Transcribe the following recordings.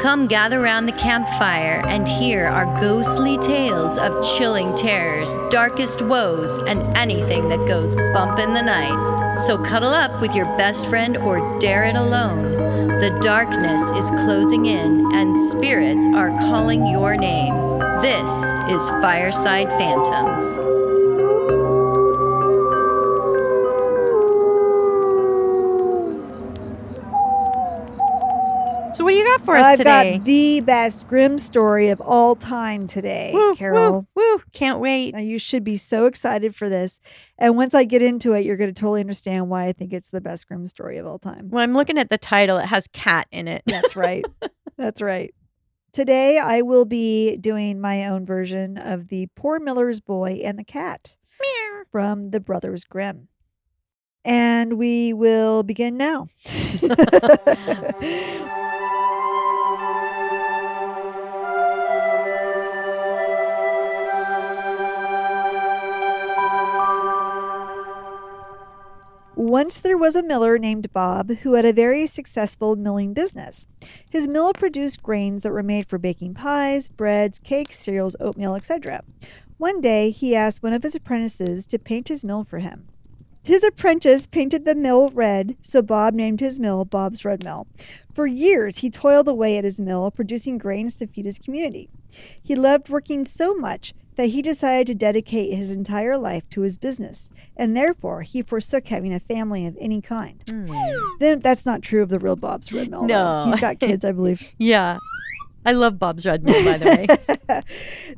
Come gather round the campfire and hear our ghostly tales of chilling terrors, darkest woes, and anything that goes bump in the night. So cuddle up with your best friend or dare it alone. The darkness is closing in and spirits are calling your name. This is Fireside Phantoms. So what do you got for us today? I've got the best Grimm story of all time today, woo, Carol. Woo. Can't wait. Now, you should be so excited for this. And once I get into it, you're going to totally understand why I think it's the best Grimm story of all time. Well, I'm looking at the title. It has cat in it. That's right. That's right. Today, I will be doing my own version of The Poor Miller's Boy and the Cat from the Brothers Grimm. And we will begin now. Once there was a miller named Bob who had a very successful milling business. His mill produced grains that were made for baking pies, breads, cakes, cereals, oatmeal, etc. One day, he asked one of his apprentices to paint his mill for him. His apprentice painted the mill red, so Bob named his mill Bob's Red Mill. For years, he toiled away at his mill, producing grains to feed his community. He loved working so much that he decided to dedicate his entire life to his business, and therefore he forsook having a family of any kind. Then that's not true of the real Bob's Red Mill. No. He's got kids, I believe. Yeah. I love Bob's Red Mill, by the way.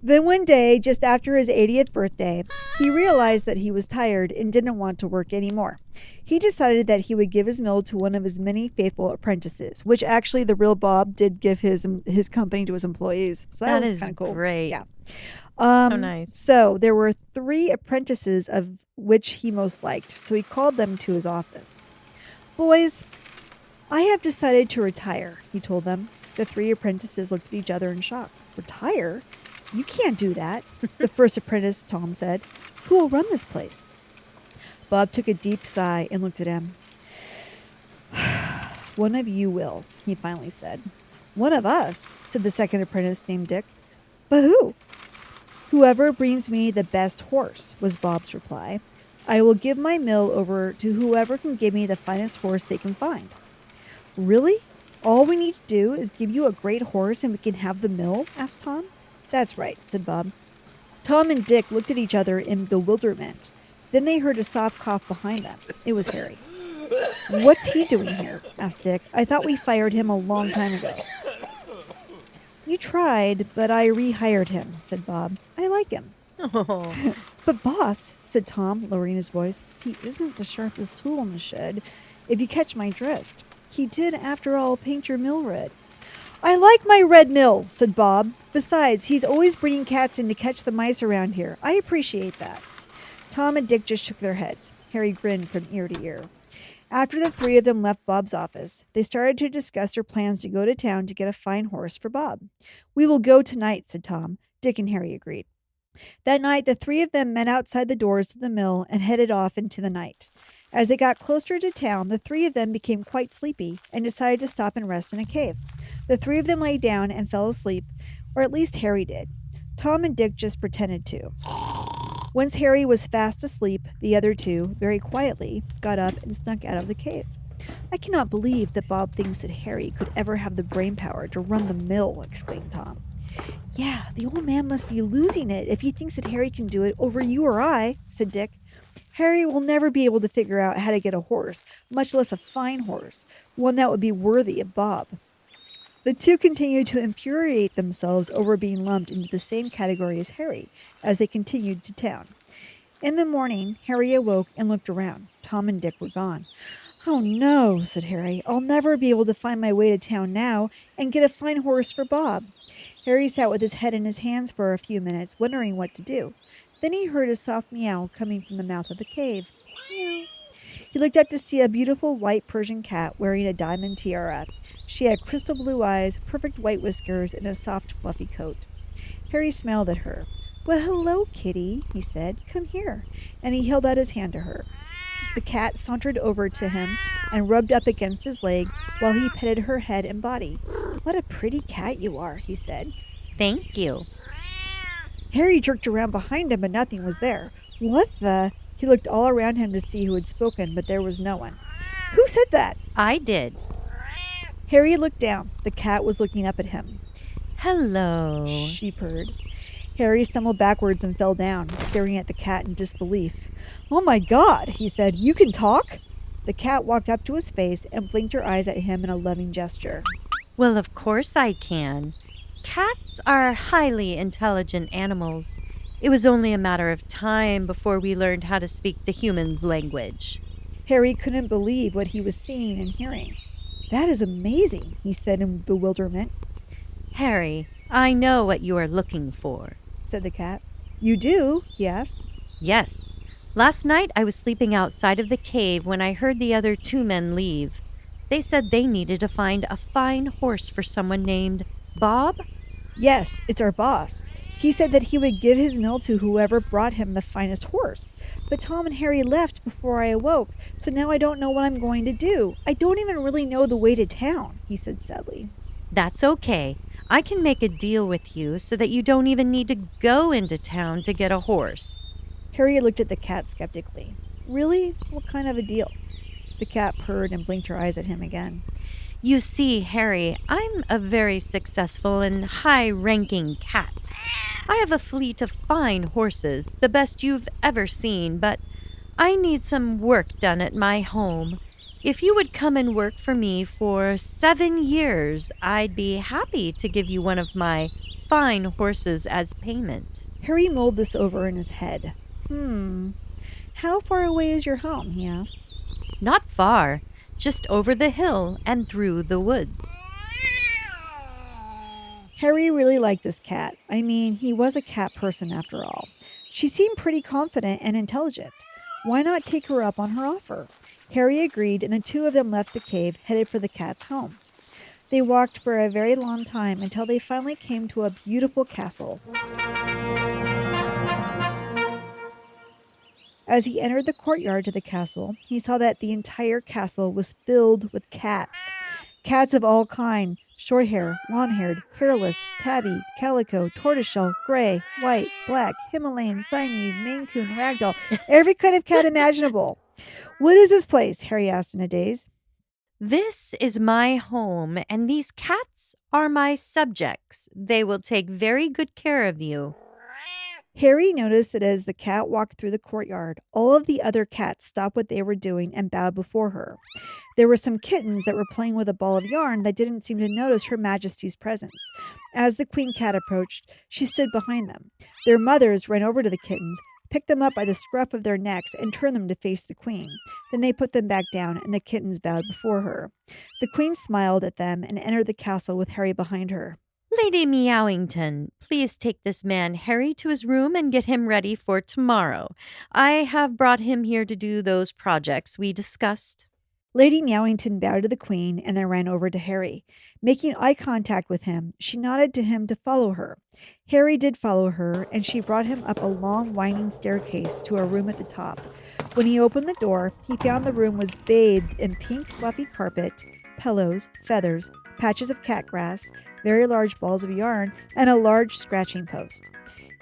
Then one day, just after his 80th birthday, he realized that he was tired and didn't want to work anymore. He decided that he would give his mill to one of his many faithful apprentices, which actually the real Bob did give his company to his employees. So that was kind of cool. Great. Yeah. So nice. So there were 3 apprentices of which he most liked. So he called them to his office. Boys, I have decided to retire, he told them. The 3 apprentices looked at each other in shock. Retire? You can't do that, the first apprentice, Tom, said. Who will run this place? Bob took a deep sigh and looked at him. One of you will, he finally said. One of us, said the second apprentice named Dick. But who? Whoever brings me the best horse, was Bob's reply. I will give my mill over to whoever can give me the finest horse they can find. Really? All we need to do is give you a great horse and we can have the mill? Asked Tom. That's right, said Bob. Tom and Dick looked at each other in bewilderment. Then they heard a soft cough behind them. It was Harry. What's he doing here? Asked Dick. I thought we fired him a long time ago. You tried, but I rehired him, said Bob. I like him. Oh. But boss, said Tom, lowering his voice, he isn't the sharpest tool in the shed, if you catch my drift. He did, after all, paint your mill red. I like my red mill, said Bob. Besides, he's always bringing cats in to catch the mice around here. I appreciate that. Tom and Dick just shook their heads. Harry grinned from ear to ear. After the 3 of them left Bob's office, they started to discuss their plans to go to town to get a fine horse for Bob. We will go tonight, said Tom. Dick and Harry agreed. That night, the 3 of them met outside the doors to the mill and headed off into the night. As they got closer to town, the 3 of them became quite sleepy and decided to stop and rest in a cave. The 3 of them lay down and fell asleep, or at least Harry did. Tom and Dick just pretended to. Once Harry was fast asleep, the other 2, very quietly, got up and snuck out of the cave. I cannot believe that Bob thinks that Harry could ever have the brain power to run the mill, exclaimed Tom. Yeah, the old man must be losing it if he thinks that Harry can do it over you or I, said Dick. Harry will never be able to figure out how to get a horse, much less a fine horse, one that would be worthy of Bob. The 2 continued to infuriate themselves over being lumped into the same category as Harry as they continued to town. In the morning, Harry awoke and looked around. Tom and Dick were gone. Oh no, said Harry. I'll never be able to find my way to town now and get a fine horse for Bob. Harry sat with his head in his hands for a few minutes, wondering what to do. Then he heard a soft meow coming from the mouth of the cave. Meow. He looked up to see a beautiful white Persian cat wearing a diamond tiara. She had crystal blue eyes, perfect white whiskers, and a soft, fluffy coat. Harry smiled at her. Well, hello, kitty, he said. Come here. And he held out his hand to her. The cat sauntered over to him and rubbed up against his leg while he petted her head and body. What a pretty cat you are, he said. Thank you. Harry jerked around behind him, but nothing was there. What the? He looked all around him to see who had spoken, but there was no one. Who said that? I did. Harry looked down. The cat was looking up at him. Hello. She purred. Harry stumbled backwards and fell down, staring at the cat in disbelief. Oh my God, he said. You can talk? The cat walked up to his face and blinked her eyes at him in a loving gesture. Well, of course I can. Cats are highly intelligent animals. It was only a matter of time before we learned how to speak the human's language. Harry couldn't believe what he was seeing and hearing. That is amazing, he said in bewilderment. Harry, I know what you are looking for, said the cat. You do? He asked. Yes. Last night I was sleeping outside of the cave when I heard the other 2 men leave. They said they needed to find a fine horse for someone named Bob? Yes, it's our boss. He said that he would give his mill to whoever brought him the finest horse. But Tom and Harry left before I awoke, so now I don't know what I'm going to do. I don't even really know the way to town, he said sadly. That's okay. I can make a deal with you so that you don't even need to go into town to get a horse. Harry looked at the cat skeptically. Really? What kind of a deal? The cat purred and blinked her eyes at him again. You see, Harry, I'm a very successful and high-ranking cat. I have a fleet of fine horses, the best you've ever seen, but I need some work done at my home. If you would come and work for me for 7 years, I'd be happy to give you one of my fine horses as payment. Harry mulled this over in his head. How far away is your home? He asked. Not far, just over the hill and through the woods. Harry really liked this cat. I mean, he was a cat person after all. She seemed pretty confident and intelligent. Why not take her up on her offer? Harry agreed, and the 2 of them left the cave, headed for the cat's home. They walked for a very long time until they finally came to a beautiful castle. As he entered the courtyard to the castle, he saw that the entire castle was filled with cats. Cats of all kinds, short hair, long-haired, hairless, tabby, calico, tortoiseshell, gray, white, black, Himalayan, Siamese, Maine Coon, ragdoll, every kind of cat imaginable. What is this place? Harry asked in a daze. This is my home, and these cats are my subjects. They will take very good care of you. Harry noticed that as the cat walked through the courtyard, all of the other cats stopped what they were doing and bowed before her. There were some kittens that were playing with a ball of yarn that didn't seem to notice Her Majesty's presence. As the queen cat approached, she stood behind them. Their mothers ran over to the kittens, picked them up by the scruff of their necks, and turned them to face the queen. Then they put them back down, and the kittens bowed before her. The queen smiled at them and entered the castle with Harry behind her. Lady Meowington, please take this man Harry to his room and get him ready for tomorrow. I have brought him here to do those projects we discussed. Lady Meowington bowed to the queen and then ran over to Harry. Making eye contact with him, she nodded to him to follow her. Harry did follow her, and she brought him up a long, winding staircase to a room at the top. When he opened the door, he found the room was bathed in pink, fluffy carpet, pillows, feathers, patches of cat grass, very large balls of yarn, and a large scratching post.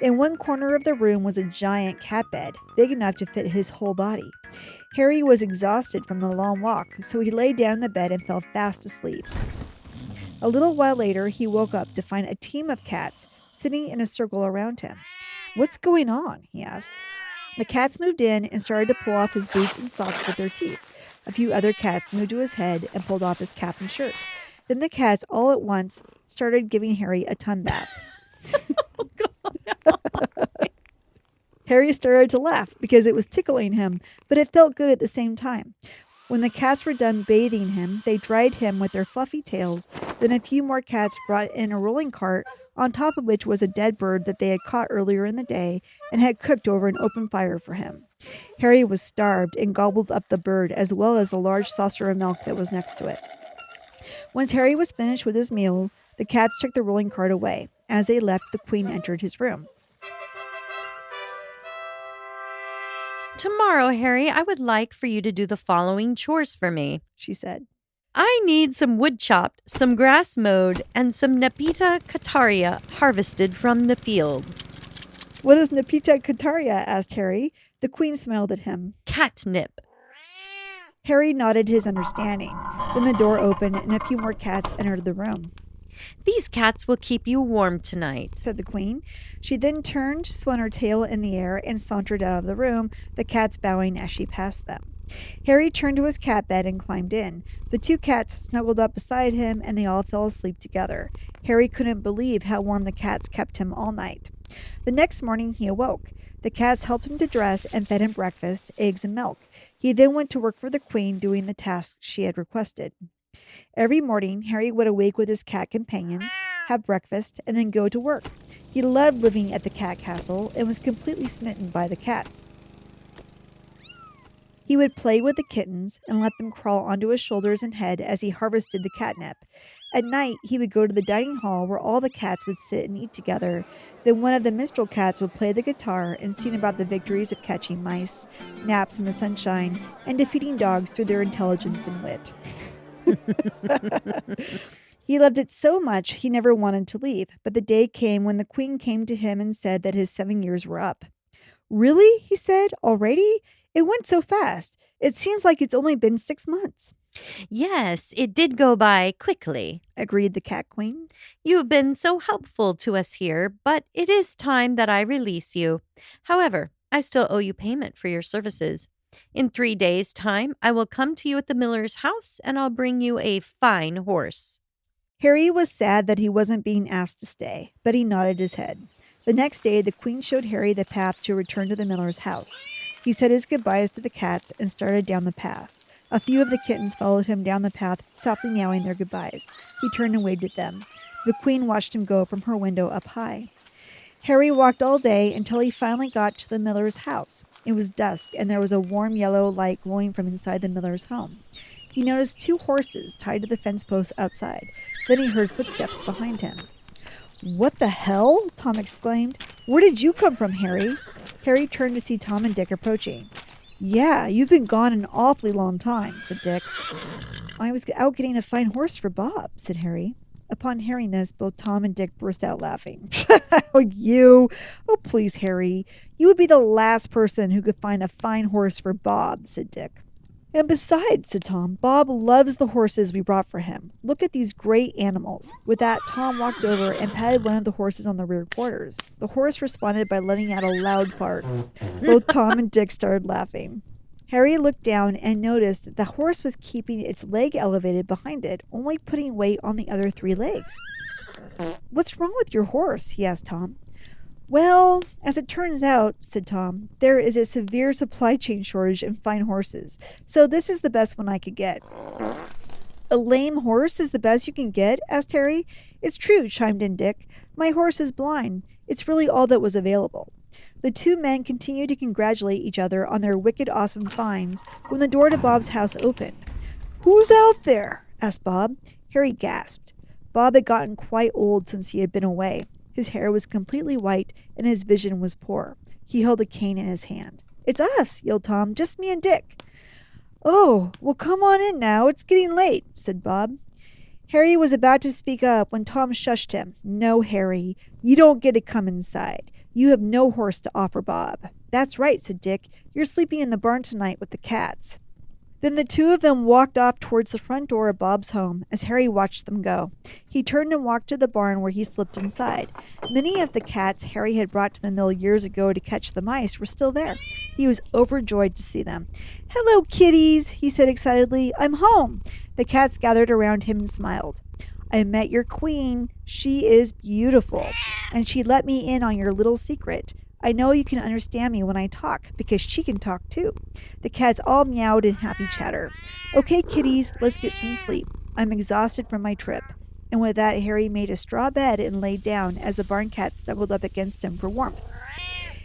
In one corner of the room was a giant cat bed, big enough to fit his whole body. Harry was exhausted from the long walk, so he lay down in the bed and fell fast asleep. A little while later, he woke up to find a team of cats sitting in a circle around him. "What's going on?" he asked. The cats moved in and started to pull off his boots and socks with their teeth. A few other cats moved to his head and pulled off his cap and shirt. Then the cats all at once started giving Harry a ton bath. Harry started to laugh because it was tickling him, but it felt good at the same time. When the cats were done bathing him, they dried him with their fluffy tails. Then a few more cats brought in a rolling cart, on top of which was a dead bird that they had caught earlier in the day and had cooked over an open fire for him. Harry was starved and gobbled up the bird as well as the large saucer of milk that was next to it. Once Harry was finished with his meal, the cats took the rolling cart away. As they left, the queen entered his room. Tomorrow, Harry, I would like for you to do the following chores for me, She said. I need some wood chopped, some grass mowed, and some Nepeta cataria harvested from the field. What is Nepeta Kataria? Asked Harry. The queen smiled at him. Catnip. Harry nodded his understanding. Then the door opened and a few more cats entered the room. These cats will keep you warm tonight, said the queen. She then turned, swung her tail in the air, and sauntered out of the room, the cats bowing as she passed them. Harry turned to his cat bed and climbed in. The two cats snuggled up beside him, and they all fell asleep together. Harry couldn't believe how warm the cats kept him all night. The next morning he awoke. The cats helped him to dress and fed him breakfast, eggs, and milk. He then went to work for the queen, doing the tasks she had requested. Every morning, Harry would awake with his cat companions, have breakfast, and then go to work. He loved living at the cat castle and was completely smitten by the cats. He would play with the kittens and let them crawl onto his shoulders and head as he harvested the catnip. At night, he would go to the dining hall where all the cats would sit and eat together. Then one of the minstrel cats would play the guitar and sing about the victories of catching mice, naps in the sunshine, and defeating dogs through their intelligence and wit. He loved it so much he never wanted to leave, but the day came when the queen came to him and said that his 7 years were up. Really? He said. Already? It went so fast. It seems like it's only been 6 months. Yes, it did go by quickly, agreed the cat queen. You've been so helpful to us here, but it is time that I release you. However, I still owe you payment for your services. In 3 days' time, I will come to you at the miller's house, and I'll bring you a fine horse. Harry was sad that he wasn't being asked to stay, but he nodded his head. The next day, the queen showed Harry the path to return to the miller's house. He said his goodbyes to the cats and started down the path. A few of the kittens followed him down the path, softly meowing their goodbyes. He turned and waved at them. The queen watched him go from her window up high. Harry walked all day until he finally got to the miller's house. It was dusk, and there was a warm yellow light glowing from inside the miller's home. He noticed 2 horses tied to the fence posts outside. Then he heard footsteps behind him. "What the hell?" Tom exclaimed. "Where did you come from, Harry?" Harry turned to see Tom and Dick approaching. "Yeah, you've been gone an awfully long time," said Dick. "I was out getting a fine horse for Bob," said Harry. Upon hearing this, both Tom and Dick burst out laughing. "Oh, you! Oh, please, Harry. You would be the last person who could find a fine horse for Bob," said Dick. "And besides," said Tom, "Bob loves the horses we brought for him. Look at these great animals." With that, Tom walked over and patted one of the horses on the rear quarters. The horse responded by letting out a loud fart. Both Tom and Dick started laughing. Harry looked down and noticed that the horse was keeping its leg elevated behind it, only putting weight on the other 3 legs. "What's wrong with your horse?" he asked Tom. "Well, as it turns out," said Tom, "there is a severe supply chain shortage in fine horses, so this is the best one I could get." "A lame horse is the best you can get?" asked Harry. "It's true," chimed in Dick. "My horse is blind. It's really all that was available." The 2 men continued to congratulate each other on their wicked awesome finds when the door to Bob's house opened. "Who's out there?" asked Bob. Harry gasped. Bob had gotten quite old since he had been away. His hair was completely white and his vision was poor. He held a cane in his hand. "It's us," yelled Tom. "Just me and Dick." "Oh, well, come on in now. It's getting late," said Bob. Harry was about to speak up when Tom shushed him. "No, Harry, you don't get to come inside. You have no horse to offer Bob." "That's right," said Dick. "You're sleeping in the barn tonight with the cats." Then the 2 of them walked off towards the front door of Bob's home as Harry watched them go. He turned and walked to the barn where he slipped inside. Many of the cats Harry had brought to the mill years ago to catch the mice were still there. He was overjoyed to see them. "Hello, kitties," he said excitedly. "I'm home." The cats gathered around him and smiled. "I met your queen. She is beautiful, and she let me in on your little secret. I know you can understand me when I talk, because she can talk too." The cats all meowed in happy chatter. "Okay, kitties, let's get some sleep. I'm exhausted from my trip." And with that, Harry made a straw bed and laid down as the barn cats snuggled up against him for warmth.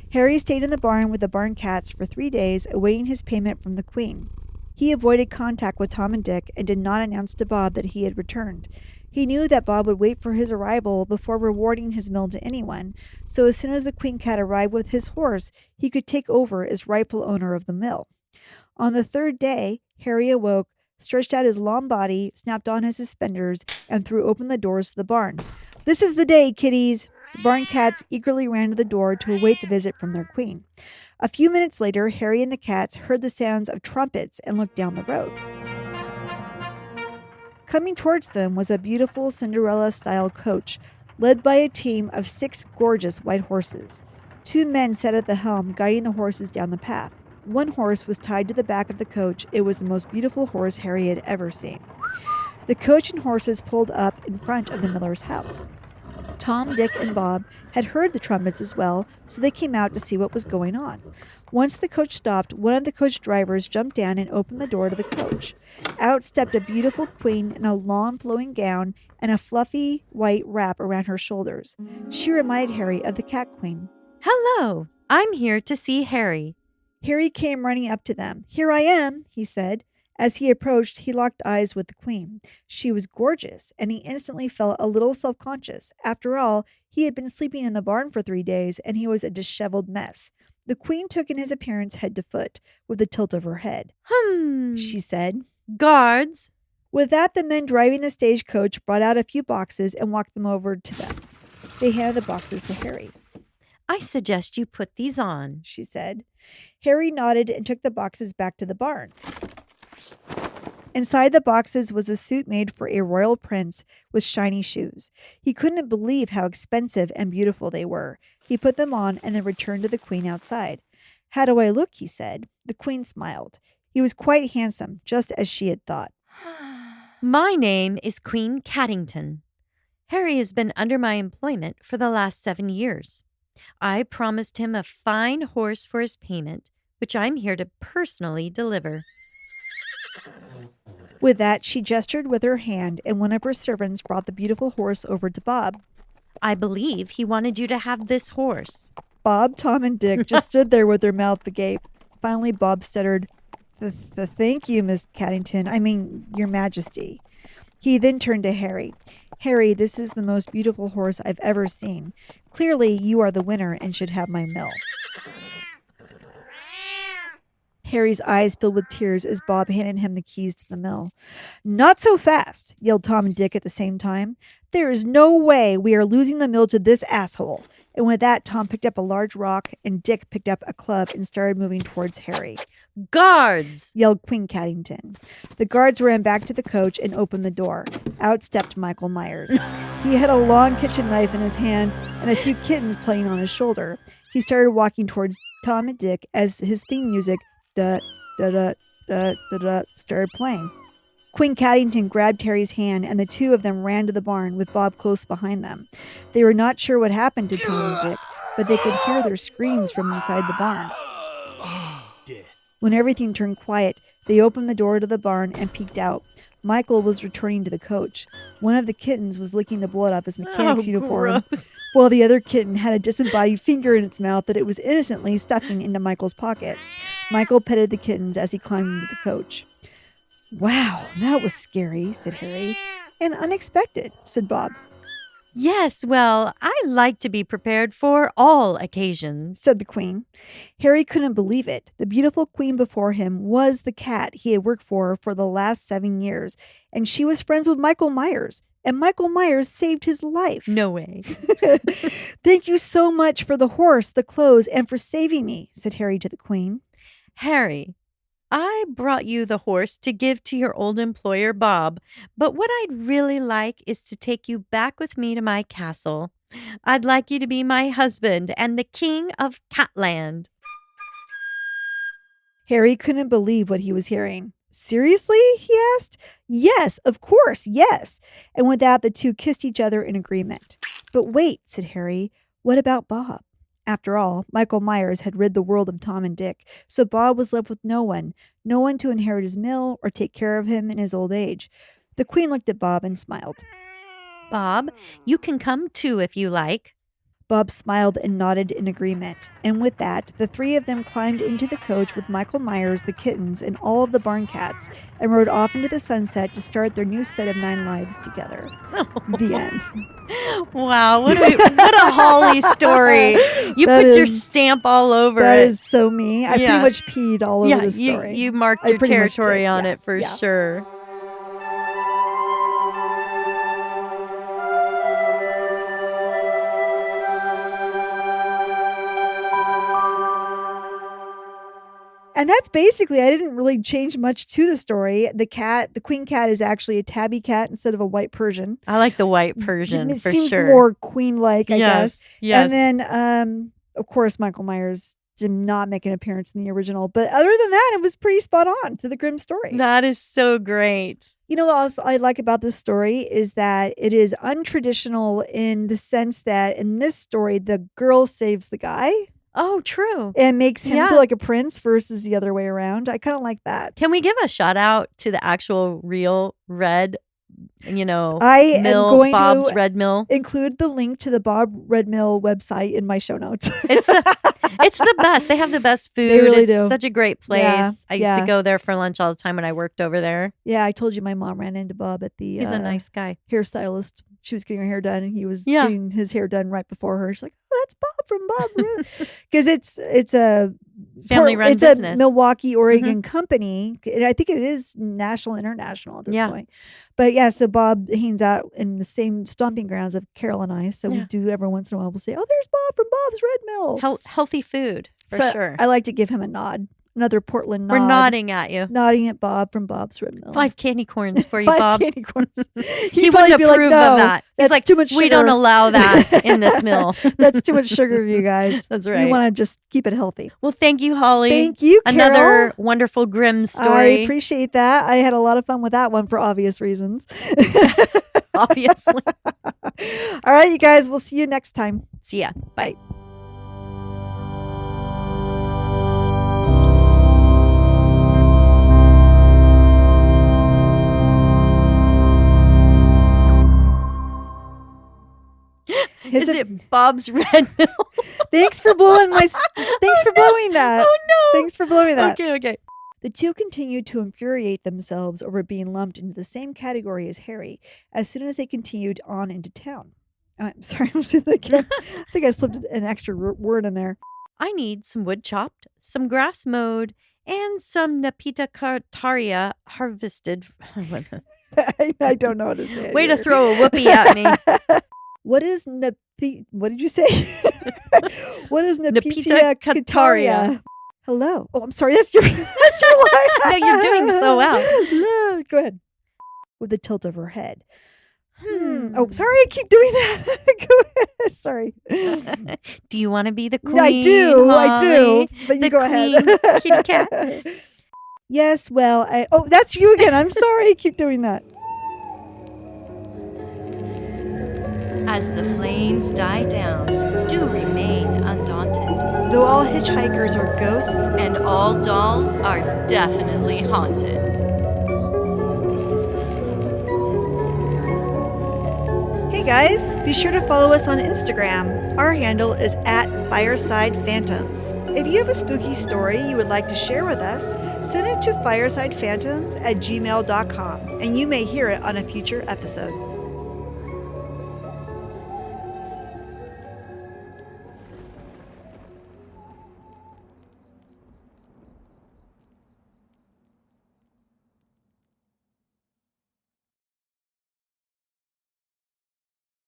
Harry stayed in the barn with the barn cats for 3 days, awaiting his payment from the queen. He avoided contact with Tom and Dick and did not announce to Bob that he had returned. He knew that Bob would wait for his arrival before rewarding his mill to anyone, so as soon as the queen cat arrived with his horse, he could take over as rightful owner of the mill. On the 3rd day, Harry awoke, stretched out his long body, snapped on his suspenders, and threw open the doors to the barn. "This is the day, kiddies!" The barn cats eagerly ran to the door to await the visit from their queen. A few minutes later, Harry and the cats heard the sounds of trumpets and looked down the road. Coming towards them was a beautiful Cinderella-style coach, led by a team of 6 gorgeous white horses. 2 men sat at the helm, guiding the horses down the path. One horse was tied to the back of the coach. It was the most beautiful horse Harry had ever seen. The coach and horses pulled up in front of the miller's house. Tom, Dick, and Bob had heard the trumpets as well, so they came out to see what was going on. Once the coach stopped, one of the coach drivers jumped down and opened the door to the coach. Out stepped a beautiful queen in a long flowing gown and a fluffy white wrap around her shoulders. She reminded Harry of the Cat Queen. Hello, I'm here to see Harry. Harry came running up to them. "Here I am," he said. As he approached, he locked eyes with the queen. She was gorgeous, and he instantly felt a little self-conscious. After all, he had been sleeping in the barn for 3 days, and he was a disheveled mess. The queen took in his appearance head to foot, with a tilt of her head. She said. Guards. With that, the men driving the stagecoach brought out a few boxes and walked them over to them. They handed the boxes to Harry. I suggest you put these on, she said. Harry nodded and took the boxes back to the barn. Inside the boxes was a suit made for a royal prince with shiny shoes. He couldn't believe how expensive and beautiful they were. He put them on and then returned to the queen outside. "How do I look?" he said. The queen smiled. He was quite handsome, just as she had thought. My name is Queen Caddington. Harry has been under my employment for the last 7 years. I promised him a fine horse for his payment, which I'm here to personally deliver. With that, she gestured with her hand, and one of her servants brought the beautiful horse over to Bob. I believe he wanted you to have this horse. Bob, Tom, and Dick just stood there with their mouth agape. Finally, Bob stuttered, Thank you, Miss Caddington. I mean, Your Majesty." He then turned to Harry. "Harry, this is the most beautiful horse I've ever seen. Clearly, you are the winner and should have my mill." Harry's eyes filled with tears as Bob handed him the keys to the mill. "Not so fast," yelled Tom and Dick at the same time. "There is no way we are losing the mill to this asshole." And with that, Tom picked up a large rock and Dick picked up a club and started moving towards Harry. "Guards!" yelled Queen Caddington. The guards ran back to the coach and opened the door. Out stepped Michael Myers. He had a long kitchen knife in his hand and a few kittens playing on his shoulder. He started walking towards Tom and Dick as his theme music started playing. Queen Caddington grabbed Harry's hand, and the two of them ran to the barn with Bob close behind them. They were not sure what happened to Tom and Dick, but they could hear their screams from inside the barn. When everything turned quiet, they opened the door to the barn and peeked out. Michael was returning to the coach. One of the kittens was licking the blood off his mechanic's uniform, while the other kitten had a disembodied finger in its mouth that it was innocently stuffing into Michael's pocket. Michael petted the kittens as he climbed into the coach. "Wow, that was scary," said Harry. "And unexpected," said Bob. "Yes, well, I like to be prepared for all occasions," said the queen. Harry couldn't believe it. The beautiful queen before him was the cat he had worked for the last 7 years, and she was friends with Michael Myers, and Michael Myers saved his life. No way. "Thank you so much for the horse, the clothes, and for saving me," said Harry to the queen. "Harry, I brought you the horse to give to your old employer, Bob, but what I'd really like is to take you back with me to my castle. I'd like you to be my husband and the king of Catland." Harry couldn't believe what he was hearing. "Seriously?" he asked. "Yes, of course, yes." And with that, the two kissed each other in agreement. "But wait," said Harry, "what about Bob?" After all, Michael Myers had rid the world of Tom and Dick, so Bob was left with no one to inherit his mill or take care of him in his old age. The queen looked at Bob and smiled. "Bob, you can come too if you like." Bob smiled and nodded in agreement, and with that, the three of them climbed into the coach with Michael Myers, the kittens, and all of the barn cats, and rode off into the sunset to start their new set of 9 lives together. The end. Wow, what a Holly story. You put your stamp all over that it. That is so me. I pretty much peed all over the story. You marked your territory on it for Yeah. sure. And that's basically, I didn't really change much to the story. The queen cat is actually a tabby cat instead of a white Persian. I like the white Persian It for seems sure. more queen-like, I guess. Yes. And then, of course, Michael Myers did not make an appearance in the original. But other than that, it was pretty spot on to the Grimm story. That is so great. You know what else I like about this story is that it is untraditional in the sense that in this story, the girl saves the guy. Oh, true. And makes him Yeah. feel like a prince versus the other way around. I kind of like that. Can we give a shout out to the actual real red, I am mill, going Bob's to Red Mill? include the link to the Bob Red Mill website in my show notes. It's the best. They have the best food. They really it's do. such a great place. Yeah, I used yeah. to go there for lunch all the time when I worked over there. Yeah, I told you my mom ran into Bob at the He's a nice guy. hairstylist. She was getting her hair done, and he was Yeah. getting his hair done right before her. She's like, "Oh, that's Bob from Bob," because it's a Family-run it's business. a Milwaukee, Oregon company, and I think it is national, international at this Yeah. point. But yeah, so Bob hangs out in the same stomping grounds of Carol and I. So we Yeah. do every once in a while. We'll say, "Oh, there's Bob from Bob's Red Mill." Healthy food, for So sure. I like to give him a nod, another Portland nod. We're nodding at you. Nodding at Bob from Bob's Red Mill. 5 candy corns for you, 5 Bob. candy corns. He probably wouldn't be like, approve "No, of that. He's that's like, too much we don't sugar." allow that in this mill. That's too much sugar, you guys. That's You right. want to just keep it healthy. Well, thank you, Holly. Thank you, Carol. Another wonderful Grimm I story, appreciate that. I had a lot of fun with that one for obvious reasons. obviously. All right, you guys. We'll see you next time. See ya. Bye. Is it Bob's Red Mill? Thanks for blowing Thanks for blowing that. Oh, no. Thanks for blowing that. Okay. The two continued to infuriate themselves over being lumped into the same category as Harry as soon as they continued on into town. I'm sorry, I'm saying that again. I think I slipped an extra word in there. I need some wood chopped, some grass mowed, and some Napita Cartaria harvested. I don't know how to say it. Way to either. throw a whoopee at me. What is What did you say? What is Napita Napita Cartaria? Cartaria? Hello. Oh, I'm sorry. That's your line. No, you're doing so well. No, go ahead. With the tilt of her head. Oh, sorry. I keep doing that. Go ahead. Sorry. Do you want to be the queen? I do. Holly? But you The go ahead. queen kitty cat. Yes. Well, that's you again. I'm sorry. I keep doing that. As the flames die down, do remain undaunted. Though all hitchhikers are ghosts, And all dolls are definitely haunted. hey guys, be sure to follow us on Instagram. Our handle is @FiresidePhantoms. If you have a spooky story you would like to share with us, send it to firesidephantoms@gmail.com and you may hear it on a future episode.